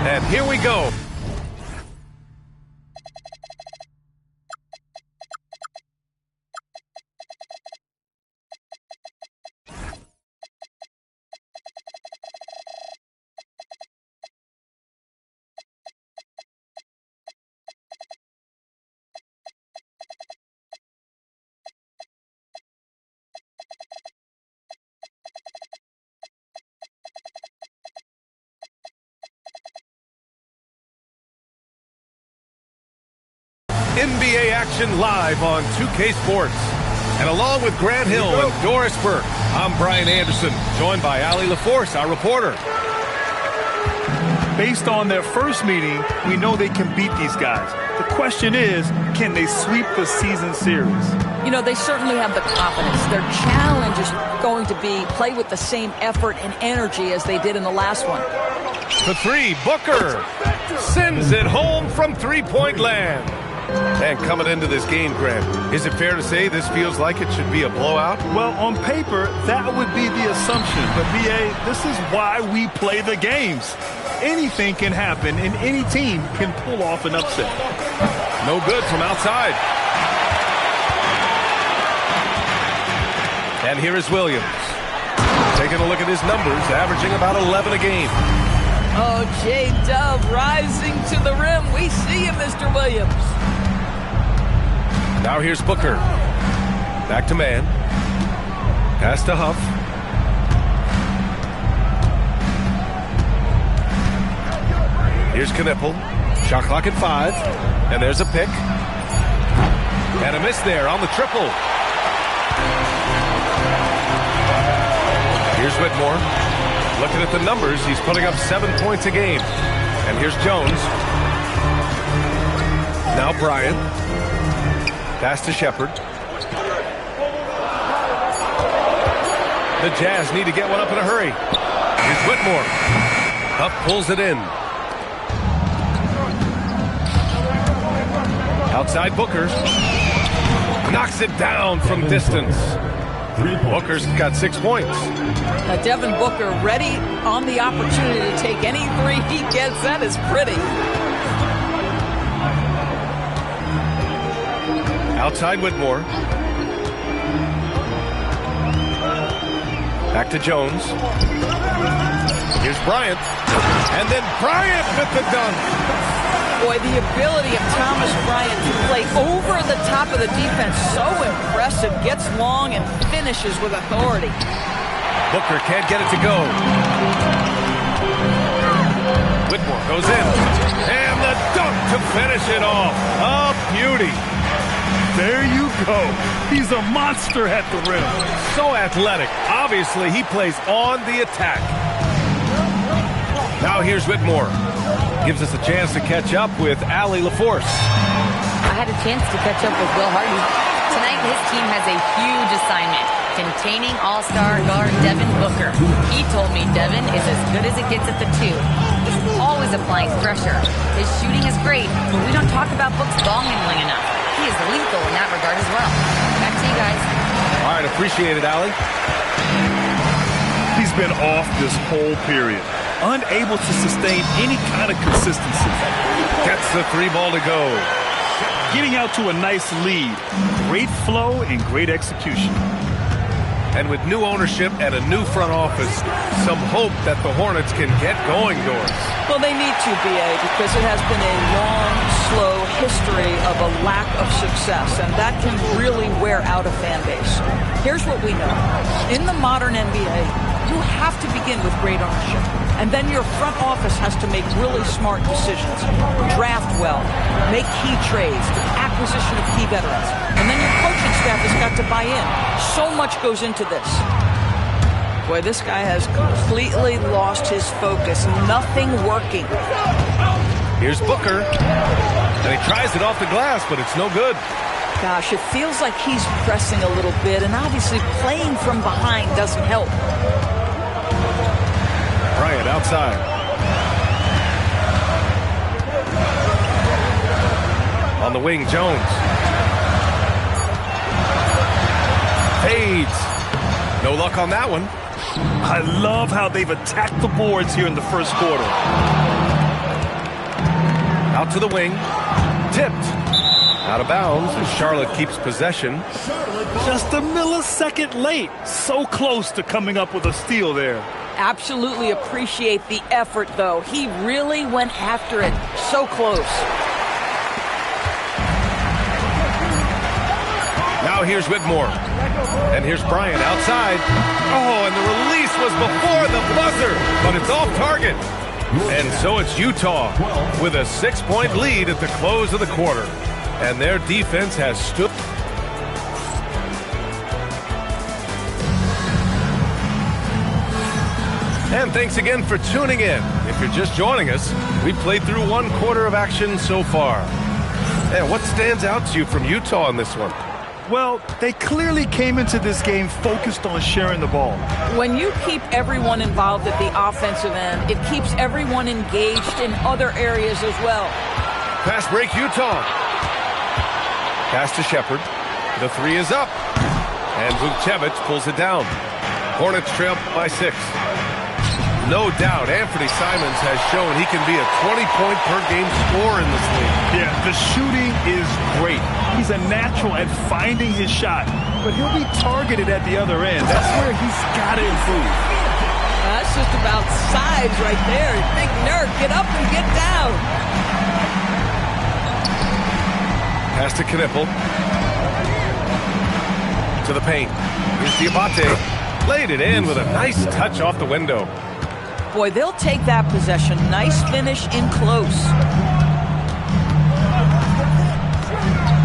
And here we go. NBA action live on 2K Sports. And along with Grant Hill and Doris Burke, I'm Brian Anderson, joined by Allie LaForce, our reporter. Based on their first meeting, we know they can beat these guys. The question is, can they sweep the season series? You know, they certainly have the confidence. Their challenge is going to be play with the same effort and energy as they did in the last one. For three, Booker sends it home from three-point land. And coming into this game, Grant, is it fair to say this feels like it should be a blowout? Well, on paper, that would be the assumption. But, B.A., this is why we play the games. Anything can happen, and any team can pull off an upset. No good from outside. And here is Williams. Taking a look at his numbers, averaging about 11 a game. Oh, J-Dub rising to the rim. We see you, Mr. Williams. Now here's Booker. Back to man. Pass to Huff. Here's Knipple. Shot clock at 5. And there's a pick. And a miss there on the triple. Here's Whitmore. Looking at the numbers, he's putting up 7 points a game. And here's Jones. Now Bryant. Pass to Shepard. The Jazz need to get one up in a hurry. Here's Whitmore. Huff pulls it in. Outside Booker. Knocks it down from distance. Booker's got 6 points. Now Devin Booker ready on the opportunity to take any three he gets. That is pretty. Outside Whitmore. Back to Jones. Here's Bryant. And then Bryant with the dunk. Boy, the ability of Thomas Bryant to play over the top of the defense, so impressive. Gets long and finishes with authority. Booker can't get it to go. Whitmore goes in. And the dunk to finish it off. A beauty. There you go. He's a monster at the rim. So athletic. Obviously, he plays on the attack. Now here's Whitmore. Gives us a chance to catch up with Allie LaForce. I had a chance to catch up with Will Hardy. Tonight, his team has a huge assignment, containing all-star guard Devin Booker. He told me Devin is as good as it gets at the 2. He's always applying pressure. His shooting is great, but we don't talk about Book's ball handling enough. He is lethal in that regard as well. Back to you guys. All right, appreciate it, Allie. He's been off this whole period. Unable to sustain any kind of consistency. Gets the 3 ball to go. Getting out to a nice lead. Great flow and great execution. And with new ownership and a new front office, some hope that the Hornets can get going, Doris. Well, they need to, B.A., because it has been a long, slow history of a lack of success, and that can really wear out a fan base. Here's what we know. In the modern NBA, you have to begin with great ownership. And then your front office has to make really smart decisions. Draft well. Make key trades. Acquisition of key veterans. And then your coaching staff has got to buy in. So much goes into this. Boy, this guy has completely lost his focus. Nothing working. Here's Booker. And he tries it off the glass, but it's no good. Gosh, it feels like he's pressing a little bit, and obviously playing from behind doesn't help. Bryant outside. On the wing, Jones. Fades. No luck on that one. I love how they've attacked the boards here in the first quarter. Out to the wing. Tipped. Out of bounds as Charlotte keeps possession. Just a millisecond late. So close to coming up with a steal there. Absolutely appreciate the effort, though. He really went after it. So close. Now here's Whitmore. And here's Bryant outside. Oh, and the release was before the buzzer, but it's off target. And so it's Utah with a 6-point lead at the close of the quarter. And their defense has stood. And thanks again for tuning in. If you're just joining us, we played through 1 quarter of action so far. And what stands out to you from Utah in this one? Well, they clearly came into this game focused on sharing the ball. When you keep everyone involved at the offensive end, it keeps everyone engaged in other areas as well. Pass break, Utah. Pass to Shepard. The 3 is up. And Vukcevic pulls it down. Hornets trail by 6. No doubt, Anthony Simons has shown he can be a 20-point-per-game scorer in this league. Yeah, the shooting is great. He's a natural at finding his shot, but he'll be targeted at the other end. That's where he's got to improve. That's just about size right there. Big Nurk, get up and get down. Pass to Knippel. To the paint. Here's Diabate. Laid it in with a nice touch off the window. Boy, they'll take that possession. Nice finish in close.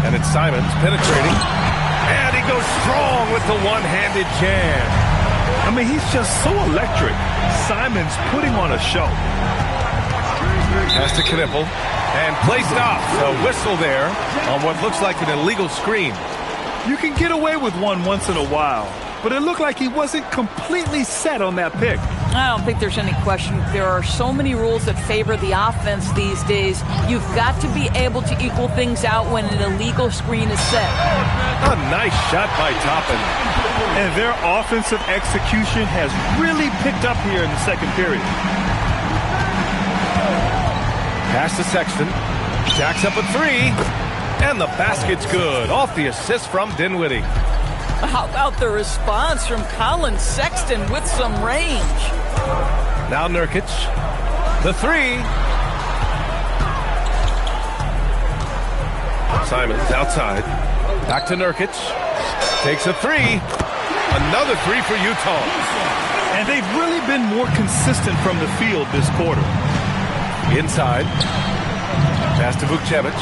And it's Simons penetrating. And he goes strong with the one-handed jam. I mean, he's just so electric. Simons putting on a show. Pass to Knippel. And placed off. A whistle there on what looks like an illegal screen. You can get away with one once in a while, but it looked like he wasn't completely set on that pick. I don't think there's any question. There are so many rules that favor the offense these days. You've got to be able to equal things out when an illegal screen is set. A nice shot by Toppin. And their offensive execution has really picked up here in the second period. Pass to Sexton. Jacks up a 3. And the basket's good. Off the assist from Dinwiddie. How about the response from Colin Sexton with some range? Now Nurkic. The 3. Simons outside. Back to Nurkic. Takes a 3. Another 3 for Utah. And they've really been more consistent from the field this quarter. Inside. Pass to Vukcevic.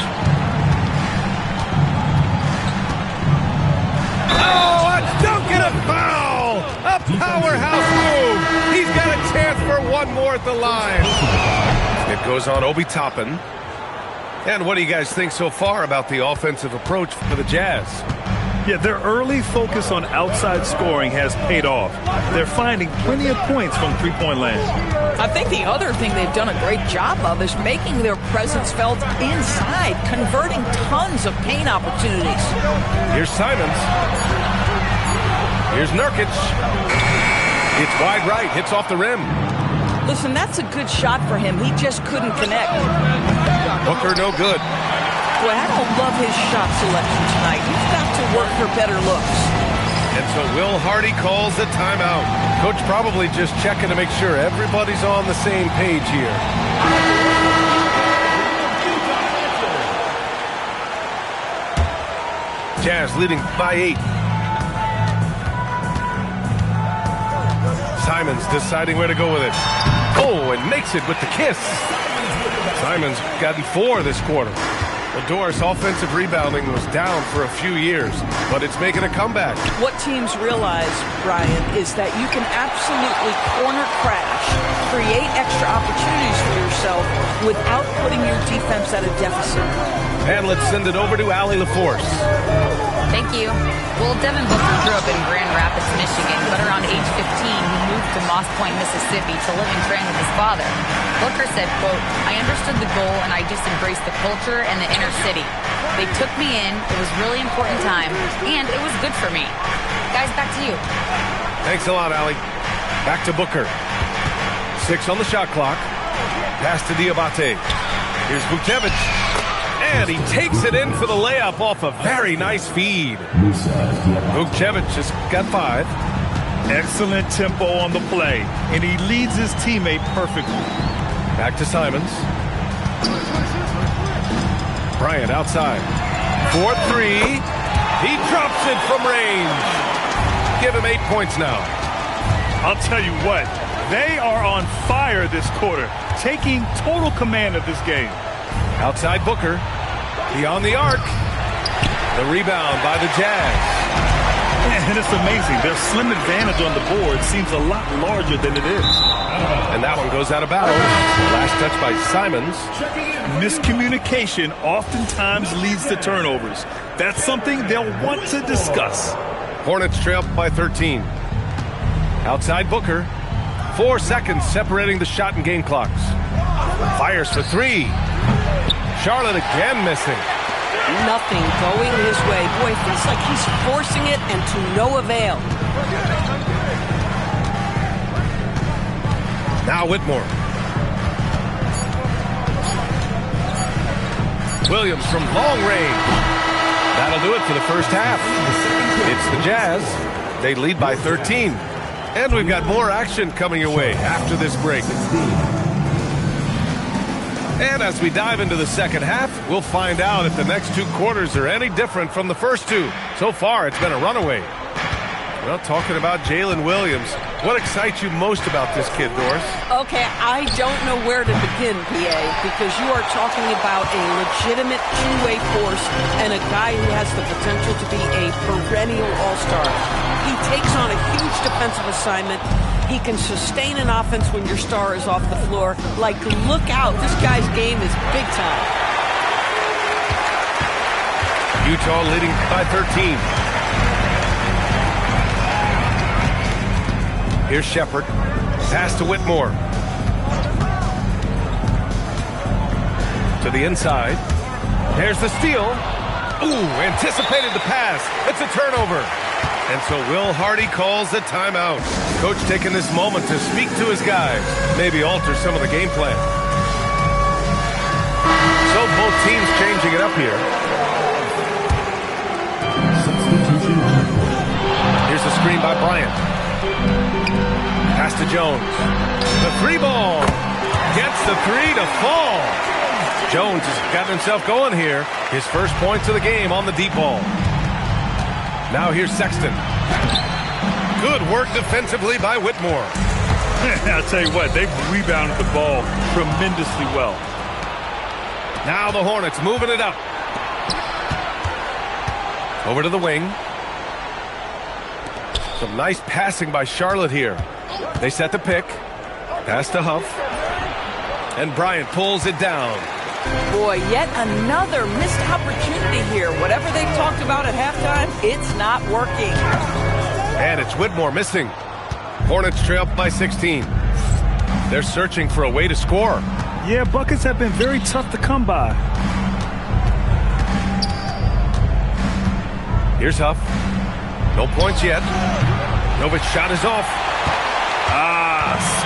Oh, a dunk and a foul! A powerhouse move! He's got a chance for one more at the line. It goes on Obi Toppin. And what do you guys think so far about the offensive approach for the Jazz? Yeah, their early focus on outside scoring has paid off. They're finding plenty of points from three-point land. I think the other thing they've done a great job of is making their presence felt inside, converting tons of paint opportunities. Here's Simons. Here's Nurkic. It's wide right, hits off the rim. Listen, that's a good shot for him. He just couldn't connect. Booker no good. Boy, I don't love his shot selection tonight. He's got to work for better looks. And so Will Hardy calls the timeout. Coach probably just checking to make sure everybody's on the same page here. Jazz leading by 8. Simons deciding where to go with it. Oh, and makes it with the kiss. Simons gotten 4 this quarter. Well, Doris, offensive rebounding was down for a few years, but it's making a comeback. What teams realize, Brian, is that you can absolutely corner crash, create extra opportunities for yourself without putting your defense at a deficit. And let's send it over to Allie LaForce. Thank you. Well, Devin Booker grew up in Grand Rapids, Michigan, but around age 15, he moved to Moss Point, Mississippi to live and train with his father. Booker said, quote, "I understood the goal and I just embraced the culture and the inner city. They took me in, it was really important time, and it was good for me." Guys, back to you. Thanks a lot, Allie. Back to Booker. 6 on the shot clock. Pass to Diabate. Here's Vucevic. And he takes it in for the layup off a very nice feed. Vucevic just got 5. Excellent tempo on the play, and he leads his teammate perfectly. Back to Simons. Bryant outside. 4-3. He drops it from range. Give him 8 points now. I'll tell you what, they are on fire this quarter, taking total command of this game. Outside Booker. Beyond the arc. The rebound by the Jazz. And it's amazing. Their slim advantage on the board seems a lot larger than it is. And that one goes out of bounds. Last touch by Simons. Miscommunication oftentimes leads to turnovers. That's something they'll want to discuss. Hornets trail by 13. Outside Booker. 4 seconds separating the shot and game clocks. Fires for 3. Charlotte again missing. Nothing going his way. Boy, it feels like he's forcing it and to no avail. Now Whitmore. Williams from long range. That'll do it for the first half. It's the Jazz. They lead by 13. And we've got more action coming your way after this break. And as we dive into the second half, we'll find out if the next 2 quarters are any different from the first 2. So far, it's been a runaway. Well, talking about Jalen Williams, what excites you most about this kid, Doris? Okay, I don't know where to begin, PA, because you are talking about a legitimate two-way force and a guy who has the potential to be a perennial all-star. He takes on a huge defensive assignment. He can sustain an offense when your star is off the floor. Like, look out. This guy's game is big time. Utah leading by 13. Here's Shepherd. Pass to Whitmore. To the inside. There's the steal. Ooh, anticipated the pass. It's a turnover. And so Will Hardy calls the timeout. Coach taking this moment to speak to his guys, maybe alter some of the game plan. So both teams changing it up here. Here's the screen by Bryant. Pass to Jones. The 3 ball. Gets the 3 to fall. Jones has gotten himself going here. His first points of the game on the deep ball. Now here's Sexton. Good work defensively by Whitmore. I'll tell you what, they've rebounded the ball tremendously well. Now the Hornets moving it up. Over to the wing. Some nice passing by Charlotte here. They set the pick. Pass to Huff. And Bryant pulls it down. Boy, yet another missed opportunity here. Whatever they talked about at halftime, it's not working. And it's Whitmore missing. Hornets trail by 16. They're searching for a way to score. Yeah, buckets have been very tough to come by. Here's Huff. No points yet. Novic's shot is off.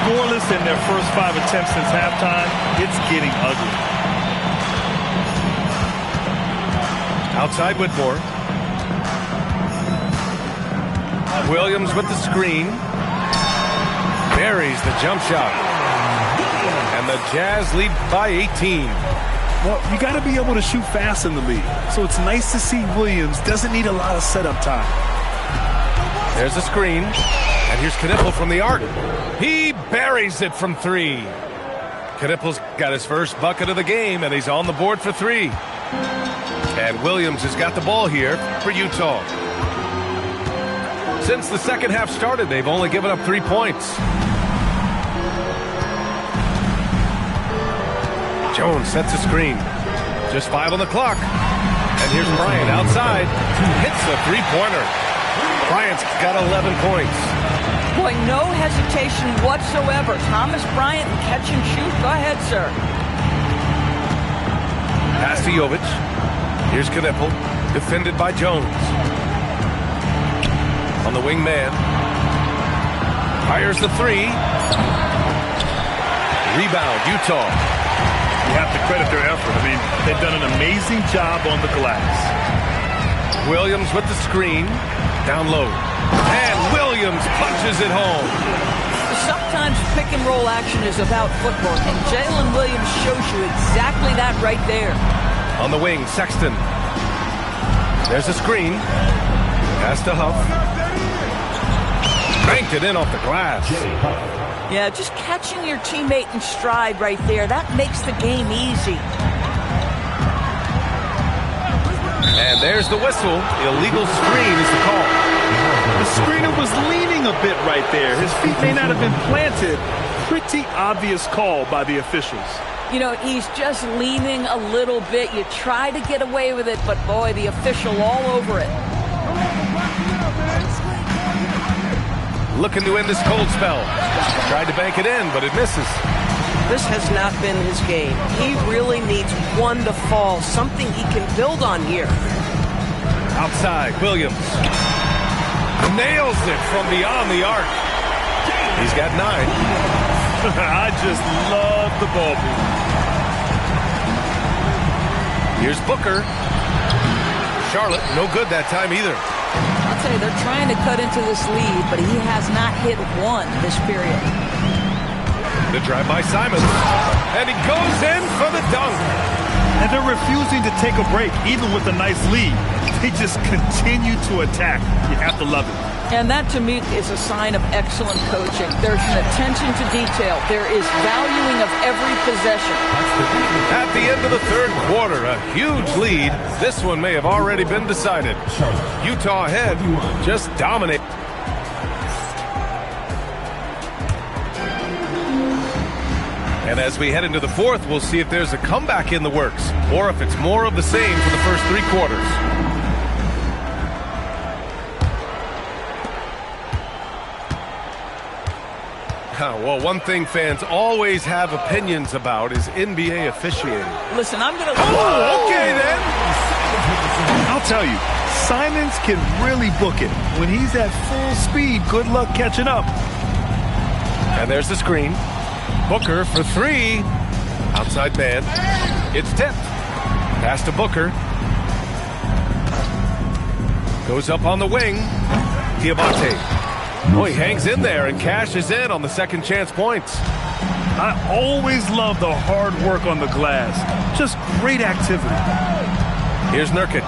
Scoreless in their first 5 attempts since halftime. It's getting ugly. Outside Whitmore. Williams with the screen. Buries the jump shot. And the Jazz lead by 18. Well, you got to be able to shoot fast in the league. So it's nice to see Williams doesn't need a lot of setup time. There's the screen. And here's Knipple from the arc. He buries it from 3. Knipple's got his first bucket of the game, and he's on the board for 3. And Williams has got the ball here for Utah. Since the second half started, they've only given up 3 points. Jones sets a screen. Just 5 on the clock. And here's Bryant outside. Hits the 3-pointer. Bryant's got 11 points. Boy, no hesitation whatsoever. Thomas Bryant, catch and shoot. Go ahead, sir. Pass to Jovic. Here's Knipple, defended by Jones. On the wing man. Fires the 3. Rebound, Utah. You have to credit their effort. I mean, they've done an amazing job on the glass. Williams with the screen. Down low. And Williams punches it home. Sometimes pick and roll action is about footwork, and Jalen Williams shows you exactly that right there. On the wing, Sexton. There's a screen. Pass to Huff. Banked it in off the glass. Yeah, just catching your teammate in stride right there, that makes the game easy. And there's the whistle. Illegal screen is the call. The screener was leaning a bit right there. His feet may not have been planted. Pretty obvious call by the officials. You know, he's just leaning a little bit. You try to get away with it, but boy, the official all over it. Looking to end this cold spell. Tried to bank it in, but it misses. This has not been his game. He really needs one to fall, something he can build on here. Outside, Williams. Nails it from beyond the arc. He's got 9. I just love the ball move. Here's Booker. Charlotte, no good that time either. I'll tell you, they're trying to cut into this lead, but he has not hit one this period. The drive by Simons. And he goes in for the dunk. And they're refusing to take a break, even with a nice lead. They just continue to attack. You have to love it. And that, to me, is a sign of excellent coaching. There's an attention to detail. There is valuing of every possession. At the end of the third quarter, a huge lead. This one may have already been decided. Utah ahead, just dominate. And as we head into the fourth, we'll see if there's a comeback in the works, or if it's more of the same for the first 3 quarters. Well, one thing fans always have opinions about is NBA officiating. Listen, I'm going to... Oh, okay then. I'll tell you, Simons can really book it. When he's at full speed, good luck catching up. And there's the screen. Booker for 3. Outside man. It's tipped. Pass to Booker. Goes up on the wing. Diabate. Oh, he hangs in there and cashes in on the second chance points. I always love the hard work on the glass. Just great activity. Here's Nurkic.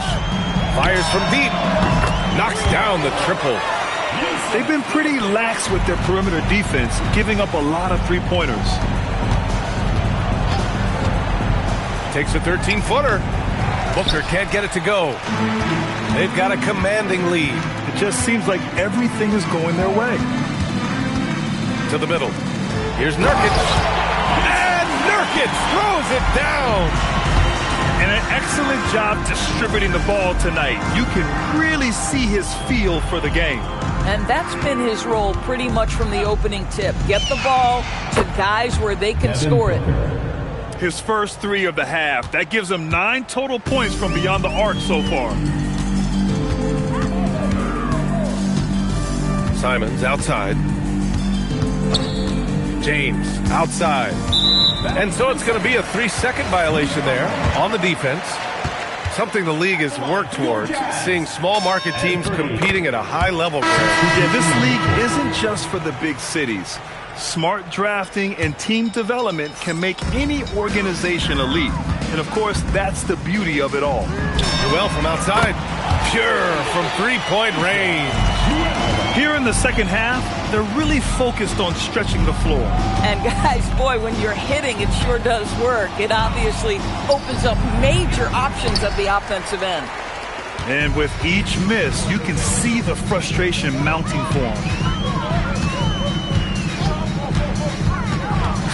Fires from deep. Knocks down the triple. They've been pretty lax with their perimeter defense, giving up a lot of three-pointers. Takes a 13-footer. Booker can't get it to go. They've got a commanding lead. It just seems like everything is going their way. To the middle. Here's Nurkic. And Nurkic throws it down. And an excellent job distributing the ball tonight. You can really see his feel for the game. And that's been his role pretty much from the opening tip. Get the ball to guys where they can score it. His first 3 of the half. That gives him 9 total points from beyond the arc so far. Simons outside. James outside. And so it's going to be a 3-second violation there on the defense. Something the league has worked towards, seeing small market teams competing at a high level. Yeah, this league isn't just for the big cities. Smart drafting and team development can make any organization elite. And of course, that's the beauty of it all. Well from outside. Pure from 3-point range. Here in the second half, they're really focused on stretching the floor. And guys, boy, when you're hitting, it sure does work. It obviously opens up major options at the offensive end. And with each miss, you can see the frustration mounting for him.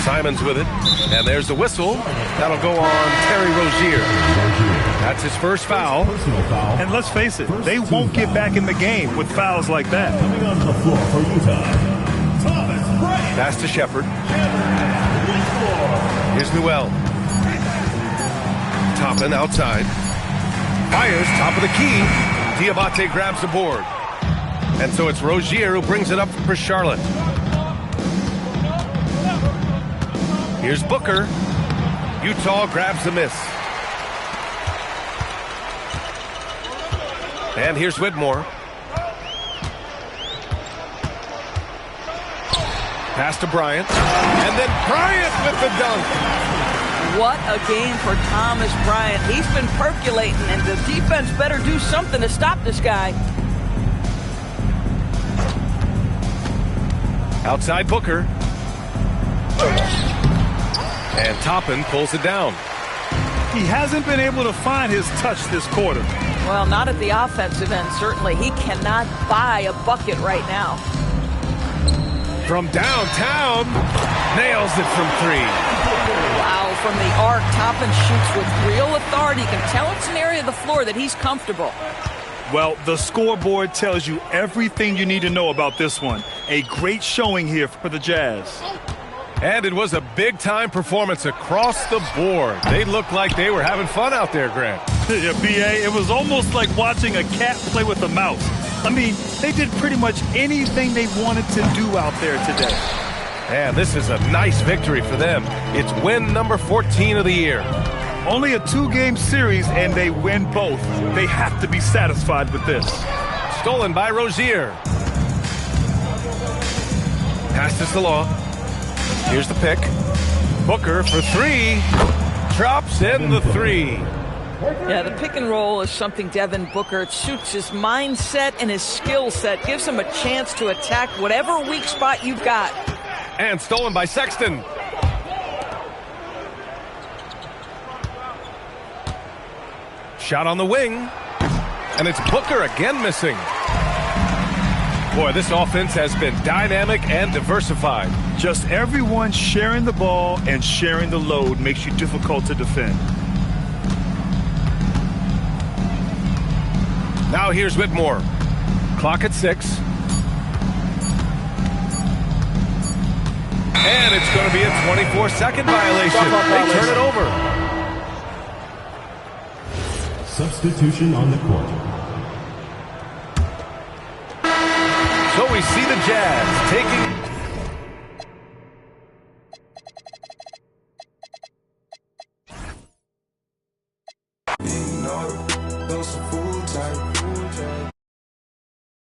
Simons with it. And there's the whistle. That'll go on Terry Rozier. That's his first foul. And let's face it, they won't get back in the game with fouls like that. Coming onto the floor for Utah, Thomas Bryant. Pass to Shepard. Here's Newell. Toppin outside. Fires, top of the key. Diabate grabs the board. And so it's Rozier who brings it up for Charlotte. Here's Booker. Utah grabs the miss. And here's Whitmore. Pass to Bryant. And then Bryant with the dunk. What a game for Thomas Bryant. He's been percolating, and the defense better do something to stop this guy. Outside Booker. And Toppin pulls it down. He hasn't been able to find his touch this quarter. Well, not at the offensive end, certainly. He cannot buy a bucket right now. From downtown, nails it from three. Wow, from the arc, Toppin shoots with real authority. You can tell it's an area of the floor that he's comfortable. Well, the scoreboard tells you everything you need to know about this one. A great showing here for the Jazz. And it was a big-time performance across the board. They looked like they were having fun out there, Grant. Yeah, B.A., it was almost like watching a cat play with a mouse. I mean, they did pretty much anything they wanted to do out there today. And this is a nice victory for them. It's win number 14 of the year. Only a 2-game series, and they win both. They have to be satisfied with this. Stolen by Rozier. Pass to Salah. Here's the pick. Booker for three. Drops in the three. Yeah, the pick and roll is something Devin Booker, it suits his mindset and his skill set. Gives him a chance to attack whatever weak spot you've got. And stolen by Sexton. Shot on the wing. And it's Booker again missing. Boy, this offense has been dynamic and diversified. Just everyone sharing the ball and sharing the load makes you difficult to defend. Now here's Whitmore. Clock at 6. And it's going to be a 24-second violation. They turn it over. Substitution on the court. So we see the Jazz taking... Ignore those